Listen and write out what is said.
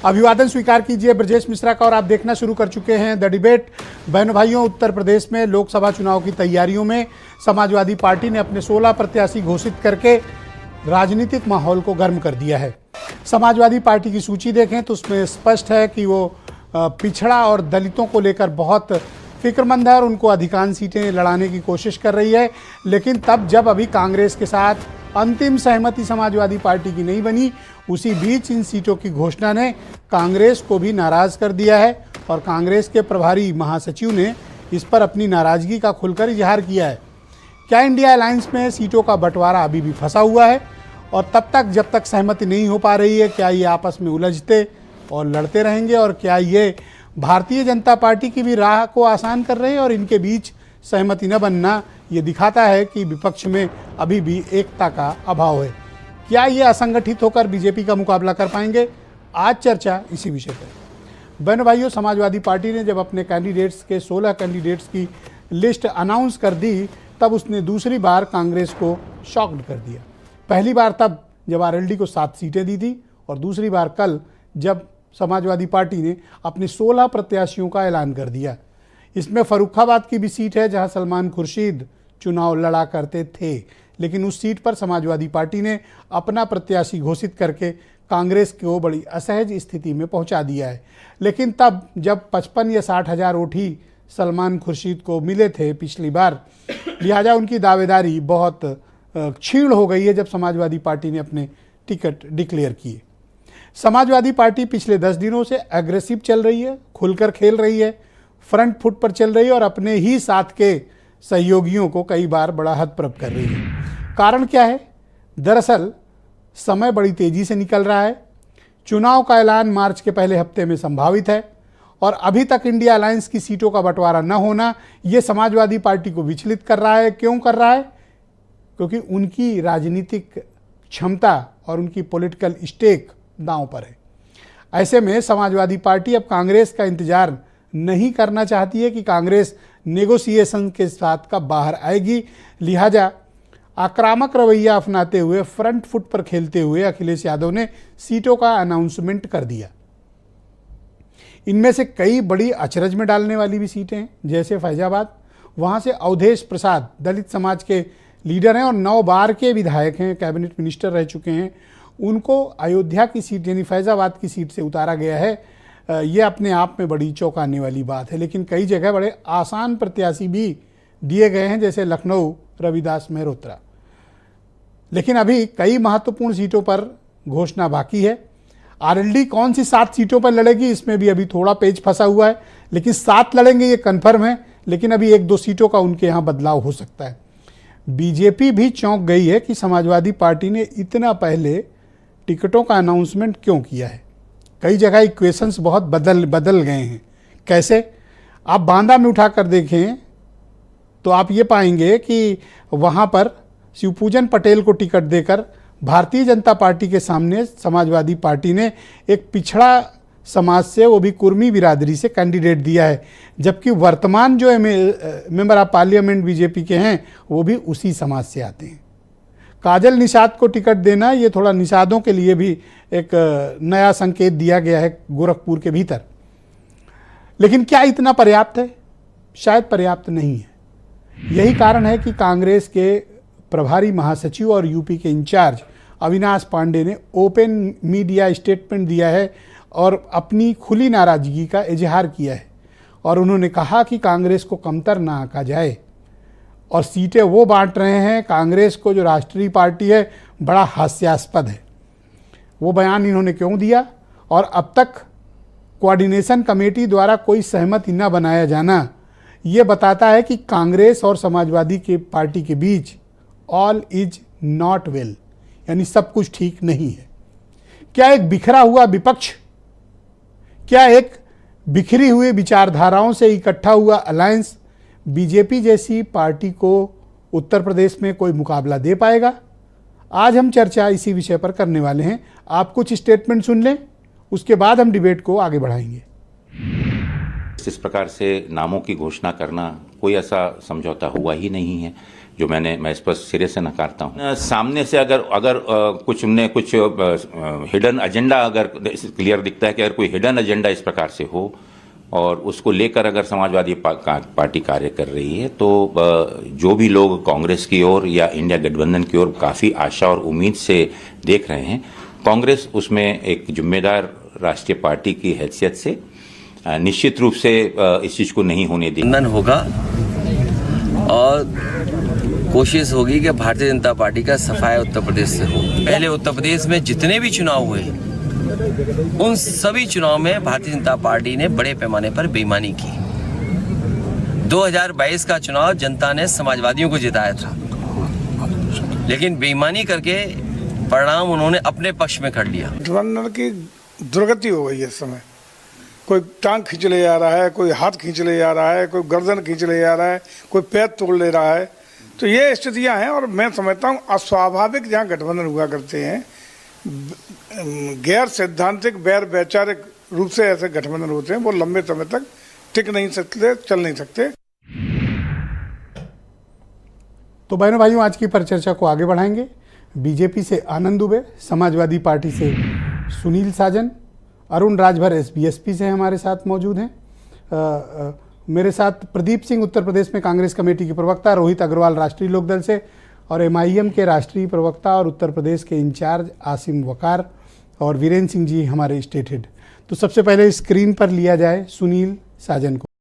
अभिवादन स्वीकार कीजिए ब्रजेश मिश्रा का और आप देखना शुरू कर चुके हैं द डिबेट। बहनों भाइयों, उत्तर प्रदेश में लोकसभा चुनाव की तैयारियों में समाजवादी पार्टी ने अपने 16 प्रत्याशी घोषित करके राजनीतिक माहौल को गर्म कर दिया है। समाजवादी पार्टी की सूची देखें तो उसमें स्पष्ट है कि वो पिछड़ा और दलितों को लेकर बहुत फिक्रमंद है और उनको अधिकांश सीटें लड़ाने की कोशिश कर रही है। लेकिन तब जब अभी कांग्रेस के साथ अंतिम सहमति समाजवादी पार्टी की नहीं बनी, उसी बीच इन सीटों की घोषणा ने कांग्रेस को भी नाराज कर दिया है और कांग्रेस के प्रभारी महासचिव ने इस पर अपनी नाराजगी का खुलकर इजहार किया है। क्या इंडिया अलायंस में सीटों का बंटवारा अभी भी फंसा हुआ है और तब तक जब तक सहमति नहीं हो पा रही है, क्या ये आपस में उलझते और लड़ते रहेंगे और क्या ये भारतीय जनता पार्टी की भी राह को आसान कर रहे हैं और इनके बीच सहमति न बनना ये दिखाता है कि विपक्ष में अभी भी एकता का अभाव है। क्या ये असंगठित होकर बीजेपी का मुकाबला कर पाएंगे? आज चर्चा इसी विषय पर। बहनों भाइयों, समाजवादी पार्टी ने जब अपने कैंडिडेट्स के 16 कैंडिडेट्स की लिस्ट अनाउंस कर दी तब उसने दूसरी बार कांग्रेस को शॉक्ड कर दिया। पहली बार तब जब आरएलडी को 7 सीटें दी थी और दूसरी बार कल जब समाजवादी पार्टी ने अपने 16 प्रत्याशियों का ऐलान कर दिया। इसमें फर्रुखाबाद की भी सीट है जहां सलमान खुर्शीद चुनाव लड़ा करते थे, लेकिन उस सीट पर समाजवादी पार्टी ने अपना प्रत्याशी घोषित करके कांग्रेस को बड़ी असहज स्थिति में पहुंचा दिया है। लेकिन तब जब 55 या 60 हज़ार वोट ही सलमान खुर्शीद को मिले थे पिछली बार, लिहाजा उनकी दावेदारी बहुत क्षीण हो गई है जब समाजवादी पार्टी ने अपने टिकट डिक्लेयर किए। समाजवादी पार्टी पिछले 10 दिनों से एग्रेसिव चल रही है, खुलकर खेल रही है, फ्रंट फुट पर चल रही है और अपने ही साथ के सहयोगियों को कई बार बड़ा हतप्रभ कर रही है। कारण क्या है? दरअसल समय बड़ी तेजी से निकल रहा है। चुनाव का ऐलान मार्च के पहले हफ्ते में संभावित है और अभी तक इंडिया अलायंस की सीटों का बंटवारा न होना ये समाजवादी पार्टी को विचलित कर रहा है। क्यों कर रहा है? क्योंकि उनकी राजनीतिक क्षमता और उनकी पॉलिटिकल स्टेक दांव पर है। ऐसे में समाजवादी पार्टी अब कांग्रेस का इंतजार नहीं करना चाहती है कि कांग्रेस नेगोशिएशन के साथ का बाहर आएगी। लिहाजा आक्रामक रवैया अपनाते हुए, फ्रंट फुट पर खेलते हुए अखिलेश यादव ने सीटों का अनाउंसमेंट कर दिया। इनमें से कई बड़ी अचरज में डालने वाली भी सीटें हैं, जैसे फैजाबाद। वहां से अवधेश प्रसाद दलित समाज के लीडर हैं और 9 बार के विधायक हैं, कैबिनेट मिनिस्टर रह चुके हैं। उनको अयोध्या की सीट यानी फैजाबाद की सीट से उतारा गया है। ये अपने आप में बड़ी चौंकाने वाली बात है। लेकिन कई जगह बड़े आसान प्रत्याशी भी दिए गए हैं, जैसे लखनऊ रविदास मेहरोत्रा। लेकिन अभी कई महत्वपूर्ण सीटों पर घोषणा बाकी है। आरएलडी कौन सी 7 सीटों पर लड़ेगी, इसमें भी अभी थोड़ा पेच फंसा हुआ है, लेकिन 7 लड़ेंगे ये कन्फर्म है। लेकिन अभी 1-2 सीटों का उनके यहाँ बदलाव हो सकता है। बीजेपी भी चौंक गई है कि समाजवादी पार्टी ने इतना पहले टिकटों का अनाउंसमेंट क्यों किया है। कई जगह इक्वेशंस बहुत बदल गए हैं। कैसे? आप बांदा में उठाकर देखें तो आप ये पाएंगे कि वहाँ पर शिवपूजन पटेल को टिकट देकर भारतीय जनता पार्टी के सामने समाजवादी पार्टी ने एक पिछड़ा समाज से, वो भी कुर्मी बिरादरी से कैंडिडेट दिया है, जबकि वर्तमान जो मेंबर ऑफ पार्लियामेंट बीजेपी के हैं वो भी उसी समाज से आते हैं। काजल निषाद को टिकट देना, ये थोड़ा निषादों के लिए भी एक नया संकेत दिया गया है गोरखपुर के भीतर। लेकिन क्या इतना पर्याप्त है? शायद पर्याप्त नहीं है। यही कारण है कि कांग्रेस के प्रभारी महासचिव और यूपी के इंचार्ज अविनाश पांडे ने ओपन मीडिया स्टेटमेंट दिया है और अपनी खुली नाराजगी का इजहार किया है और उन्होंने कहा कि कांग्रेस को कमतर ना आंका जाए और सीटें वो बांट रहे हैं कांग्रेस को, जो राष्ट्रीय पार्टी है, बड़ा हास्यास्पद है। वो बयान इन्होंने क्यों दिया? और अब तक कोऑर्डिनेशन कमेटी द्वारा कोई सहमति न बनाया जाना ये बताता है कि कांग्रेस और समाजवादी के पार्टी के बीच ऑल इज नॉट वेल, यानी सब कुछ ठीक नहीं है। क्या एक बिखरा हुआ विपक्ष, क्या एक बिखरी हुई विचारधाराओं से इकट्ठा हुआ अलायंस बीजेपी जैसी पार्टी को उत्तर प्रदेश में कोई मुकाबला दे पाएगा? आज हम चर्चा इसी विषय पर करने वाले हैं। आप कुछ स्टेटमेंट सुन लें, उसके बाद हम डिबेट को आगे बढ़ाएंगे। इस प्रकार से नामों की घोषणा करना, कोई ऐसा समझौता हुआ ही नहीं है। जो मैं इस पर सिरे से नकारता हूँ। सामने से अगर कुछ हिडन एजेंडा अगर क्लियर दिखता है कि अगर कोई हिडन एजेंडा इस प्रकार से हो और उसको लेकर अगर समाजवादी पार्टी कार्य कर रही है, तो जो भी लोग कांग्रेस की ओर या इंडिया गठबंधन की ओर काफ़ी आशा और उम्मीद से देख रहे हैं, कांग्रेस उसमें एक जिम्मेदार राष्ट्रीय पार्टी की हैसियत से निश्चित रूप से इस चीज़ को नहीं होने देगी। होगा और कोशिश होगी कि भारतीय जनता पार्टी का सफाया उत्तर प्रदेश से हो। पहले उत्तर प्रदेश में जितने भी चुनाव हुए उन सभी चुनाव में भारतीय जनता पार्टी ने बड़े पैमाने पर बेईमानी की। 2022 का चुनाव जनता ने समाजवादियों को जिताया था, लेकिन बेईमानी करके परिणाम उन्होंने अपने पक्ष में कर लिया। गठबंधन की दुर्गति हो गई है इस समय। कोई टांग खींच ले जा रहा है, कोई हाथ खींच ले जा रहा है, कोई गर्दन खींच ले जा रहा है, कोई पैर तोड़ ले रहा है। तो ये स्थितियां हैं और मैं समझता हूँ अस्वाभाविक जहाँ गठबंधन हुआ करते हैं, गैर सैद्धांतिक गैर वैचारिक रूप से ऐसे गठबंधन होते हैं, वो लंबे समय तक टिक नहीं सकते, चल नहीं सकते। तो बहनों भाइयों, आज की परिचर्चा को आगे बढ़ाएंगे। बीजेपी से आनंद दुबे, समाजवादी पार्टी से सुनील साजन, अरुण राजभर एसबीएसपी से हमारे साथ मौजूद हैं। मेरे साथ प्रदीप सिंह उत्तर प्रदेश में कांग्रेस कमेटी के प्रवक्ता, रोहित अग्रवाल राष्ट्रीय लोकदल से और एमआईएम के राष्ट्रीय प्रवक्ता और उत्तर प्रदेश के इंचार्ज आसिम वकार और वीरेंद्र सिंह जी हमारे स्टेट हेड। तो सबसे पहले स्क्रीन पर लिया जाए सुनील साजन को।